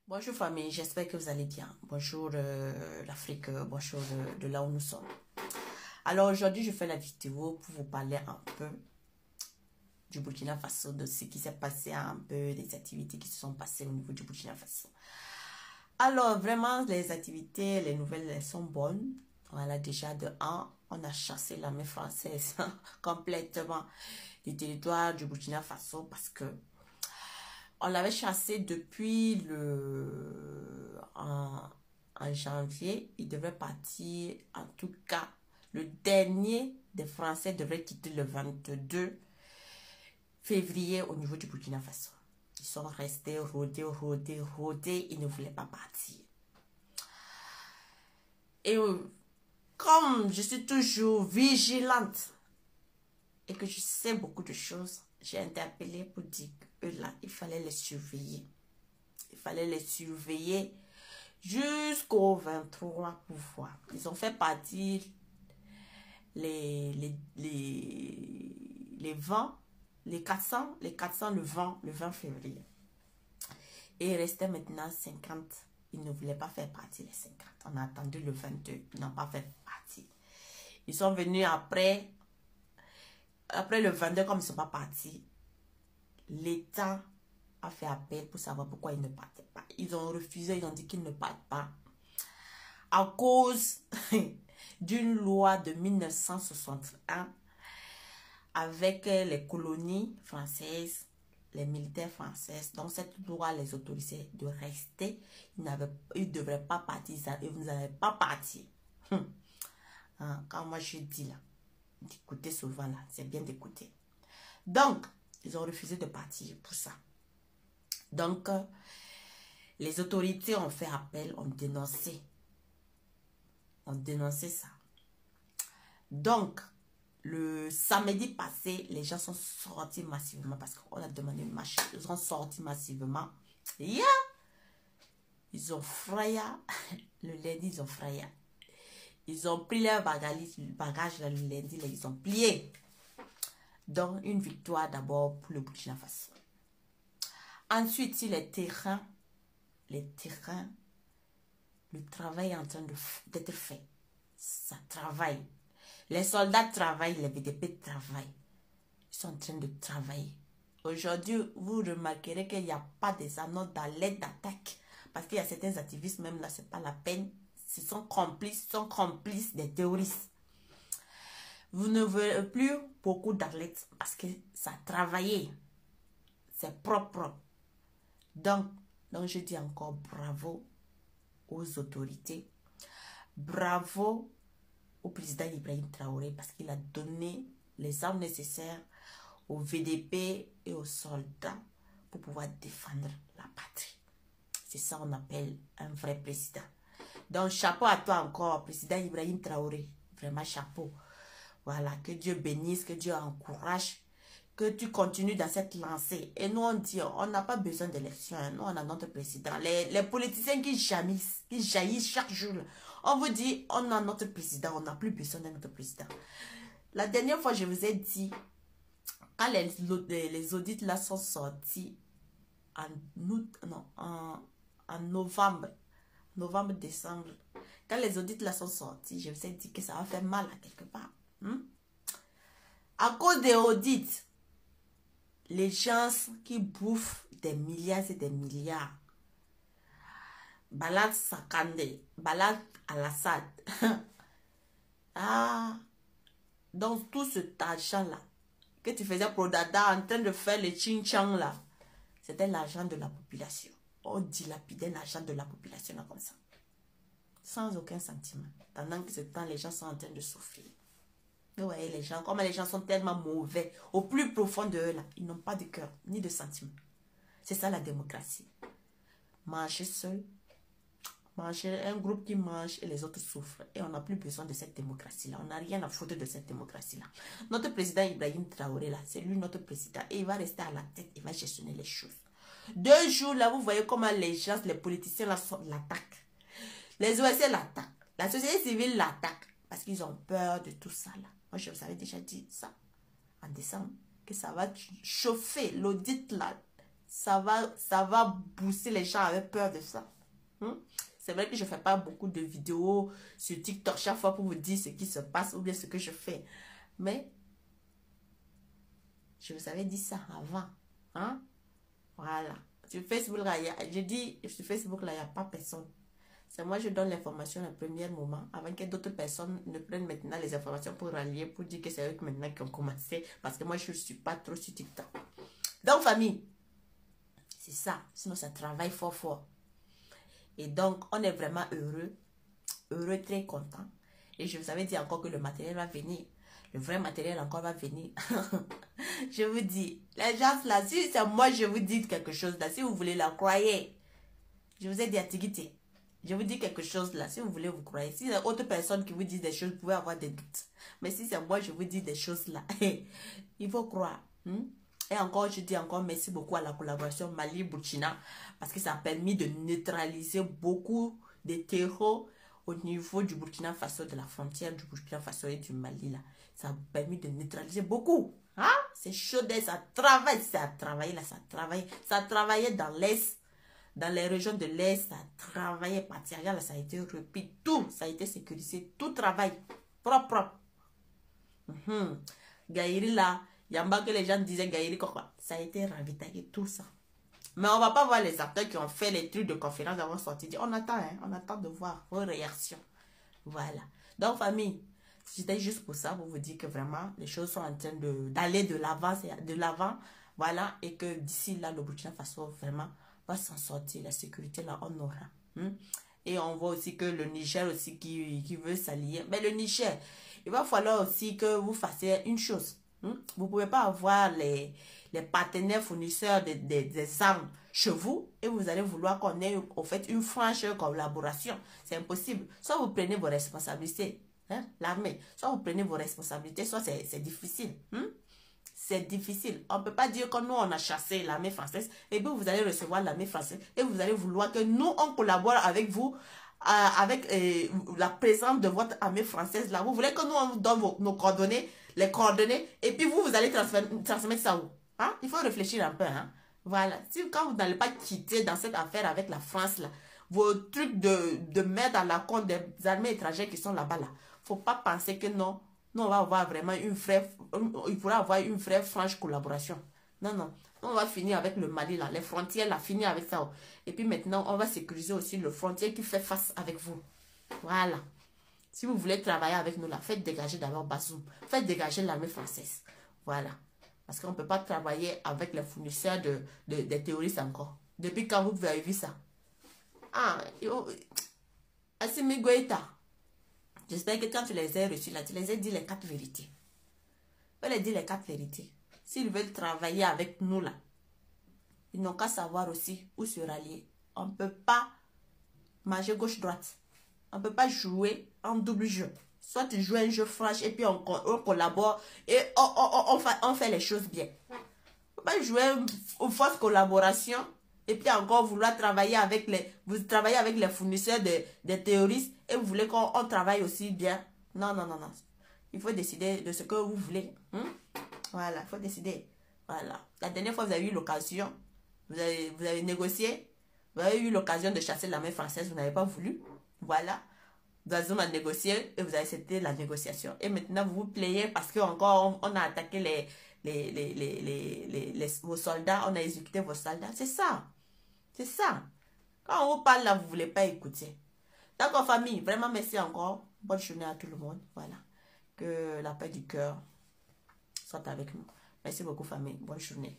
Bonjour famille, j'espère que vous allez bien. Bonjour l'Afrique, bonjour de là où nous sommes. Alors aujourd'hui, je fais la vidéo pour vous parler un peu du Burkina Faso, de ce qui s'est passé un peu, des activités qui se sont passées au niveau du Burkina Faso. Alors vraiment, les activités, les nouvelles, elles sont bonnes. Voilà, déjà de 1, on a chassé l'armée française complètement du territoire du Burkina Faso parce que on l'avait chassé depuis en janvier. Il devait partir, en tout cas, le dernier des Français devrait quitter le 22 février au niveau du Burkina Faso. Ils sont restés rôdés, ils ne voulaient pas partir. Et comme je suis toujours vigilante et que je sais beaucoup de choses, j'ai interpellé pour dire que là, il fallait les surveiller. Il fallait les surveiller jusqu'au 23 pour voir. Ils ont fait partir les 20, les 400 le 20 février. Et il restait maintenant 50. Ils ne voulaient pas faire partir les 50. On a attendu le 22. Ils n'ont pas fait partir. Ils sont venus après le 22, comme ils ne sont pas partis. L'État a fait appel pour savoir pourquoi ils ne partaient pas. Ils ont refusé, ils ont dit qu'ils ne partent pas. À cause d'une loi de 1961 avec les colonies françaises, les militaires français. Donc cette loi les autorisait de rester. Ils ne devraient pas partir. Ils n'avaient pas parti. Quand moi je dis là, d'écouter souvent là, c'est bien d'écouter. Donc, ils ont refusé de partir pour ça. Donc, les autorités ont fait appel, ont dénoncé ça. Donc, le samedi passé, les gens sont sortis massivement parce qu'on a demandé une marche. Ils sont sortis massivement. Yeah! Ils ont frayé. Le lundi, ils ont frayé. Ils ont pris leur bagage le lundi, là, ils ont plié. Donc, une victoire d'abord pour le Burkina Faso. Ensuite, si le travail est en train d'être fait. Ça travaille. Les soldats travaillent, les VDP travaillent. Ils sont en train de travailler. Aujourd'hui, vous remarquerez qu'il n'y a pas des annonces d'alerte d'attaque. Parce qu'il y a certains activistes, même là, ce n'est pas la peine. Ils sont complices des terroristes. Vous ne verrez plus beaucoup d'alertes parce que ça a travaillé. C'est propre. Donc, je dis encore bravo aux autorités. Bravo au président Ibrahim Traoré parce qu'il a donné les armes nécessaires aux VDP et aux soldats pour pouvoir défendre la patrie. C'est ça qu'on appelle un vrai président. Donc, chapeau à toi encore, président Ibrahim Traoré. Vraiment chapeau. Voilà, que Dieu bénisse, que Dieu encourage, que tu continues dans cette lancée. Et nous, on dit, on n'a pas besoin d'élection. Nous, on a notre président. Les politiciens qui jaillissent chaque jour. On vous dit, on a notre président. On n'a plus besoin de notre président. La dernière fois, je vous ai dit, quand les audits là sont sortis en novembre, décembre, quand les audits là sont sortis, je vous ai dit que ça va faire mal à quelque part. À cause des audits, les gens qui bouffent des milliards et des milliards, Balad Sakande, Balad Al-Assad, donc tout cet argent-là, que tu faisais pour Dada en train de faire les ching-chang là, c'était l'argent de la population. On dilapidait l'argent de la population là comme ça. Sans aucun sentiment. Pendant que ce temps, les gens sont en train de souffrir. Vous voyez les gens, comment les gens sont tellement mauvais. Au plus profond de eux là, ils n'ont pas de cœur, ni de sentiment. C'est ça la démocratie. Manger seul. Manger un groupe qui mange et les autres souffrent. Et on n'a plus besoin de cette démocratie-là. On n'a rien à foutre de cette démocratie-là. Notre président Ibrahim Traoré, là, c'est lui notre président. Et il va rester à la tête, il va gestionner les choses. 2 jours, là, vous voyez comment les gens, les politiciens, là, l'attaquent. Les OSC l'attaquent. La société civile l'attaque. Parce qu'ils ont peur de tout ça, là. Moi, je vous avais déjà dit ça en décembre. Que ça va chauffer. L'audit, là, ça va booster les gens avec peur de ça. C'est vrai que je ne fais pas beaucoup de vidéos sur TikTok chaque fois pour vous dire ce qui se passe ou bien ce que je fais. Mais, je vous avais dit ça avant. Hein? Voilà. Sur Facebook, là, je dis, sur Facebook, là, il n'y a pas personne. C'est moi, je donne l'information au premier moment, avant que d'autres personnes ne prennent maintenant les informations pour rallier, pour dire que c'est eux maintenant qui ont commencé, parce que moi, je ne suis pas trop sur TikTok. Donc, famille, c'est ça. Sinon, ça travaille fort, fort. Et donc, on est vraiment heureux, très content. Et je vous avais dit encore que le matériel va venir. Le vrai matériel encore va venir. Je vous dis, les gens là, si c'est moi, je vous dis quelque chose là, si vous voulez la croyez. Je vous ai dit à Tigité. Je vous dis quelque chose là, si vous voulez vous croyez. Si c'est autre personne qui vous dit des choses, vous pouvez avoir des doutes. Mais si c'est moi, je vous dis des choses là, il faut croire. Et encore, je dis encore merci beaucoup à la collaboration Mali-Burkina parce que ça a permis de neutraliser beaucoup de terreaux au niveau du Burkina Faso, de la frontière du Burkina Faso et du Mali là. Ça a permis de neutraliser beaucoup. Hein? C'est chaud, ça travaille, ça a travaillé là, ça a travaillé dans l'Est. Dans les régions de l'Est, ça a travaillé, Patiaga, là, ça a été repris, tout, ça a été sécurisé, tout travaille, propre. Gaïri là, Yamba que les gens disaient Gaïri quoi, ça a été ravitaillé, tout ça. Mais on va pas voir les acteurs qui ont fait les trucs de conférence avant de sortir. On attend, hein, on attend de voir vos réactions. Voilà. Donc, famille, c'était juste pour ça, pour vous dire que vraiment, les choses sont en train d'aller de l'avant, voilà, et que d'ici là, le Burkina Faso, vraiment, va s'en sortir. La sécurité, là, on aura. Et on voit aussi que le Niger aussi qui veut s'allier. Mais le Niger, il va falloir aussi que vous fassiez une chose. Vous ne pouvez pas avoir les partenaires fournisseurs des armes chez vous et vous allez vouloir qu'on ait en fait une franche collaboration. C'est impossible. Soit vous prenez vos responsabilités, l'armée, soit vous prenez vos responsabilités, soit c'est difficile. C'est difficile. On ne peut pas dire que nous, on a chassé l'armée française et puis vous allez recevoir l'armée française et vous allez vouloir que nous, on collabore avec vous, avec la présence de votre armée française là. Vous voulez que nous, on vous donne nos coordonnées, les coordonnées, et puis vous allez transmettre ça où? Hein? Il faut réfléchir un peu. Hein? Voilà. Si quand vous n'allez pas quitter dans cette affaire avec la France là, vos trucs de mettre à la compte des armées étrangères qui sont là-bas là, faut pas penser que non. Nous, on va avoir vraiment il pourra avoir une vraie franche collaboration. Non, non. On va finir avec le Mali, là. Les frontières, là, finir avec ça. Et puis maintenant, on va sécuriser aussi le frontière qui fait face avec vous. Voilà. Si vous voulez travailler avec nous, là, faites dégager d'abord Bazoum. Faites dégager l'armée française. Voilà. Parce qu'on ne peut pas travailler avec les fournisseurs des terroristes encore. Depuis quand vous avez vu ça? Ah, Assimi Goïta. J'espère que quand tu les as reçus là, tu les as dit les 4 vérités. Tu leur dis les 4 vérités. S'ils veulent travailler avec nous là, ils n'ont qu'à savoir aussi où se rallier. On ne peut pas manger gauche-droite. On ne peut pas jouer en double jeu. Soit tu joues un jeu franche et puis on collabore et on fait les choses bien. On ne peut pas jouer une fausse collaboration et puis encore vouloir travailler avec les fournisseurs des terroristes et vous voulez qu'on travaille aussi bien. Non, non, non, non. Il faut décider de ce que vous voulez. Voilà, il faut décider. Voilà. La dernière fois, vous avez eu l'occasion. Vous avez négocié. Vous avez eu l'occasion de chasser l'armée française. Vous n'avez pas voulu. Voilà. Bazoum a négocié et vous avez accepté la négociation. Et maintenant, vous vous plaignez parce qu'encore, on a attaqué vos soldats. On a exécuté vos soldats. C'est ça. C'est ça. Quand on vous parle là, vous ne voulez pas écouter. D'accord, famille. Vraiment, merci encore. Bonne journée à tout le monde. Voilà. Que la paix du cœur soit avec nous. Merci beaucoup, famille. Bonne journée.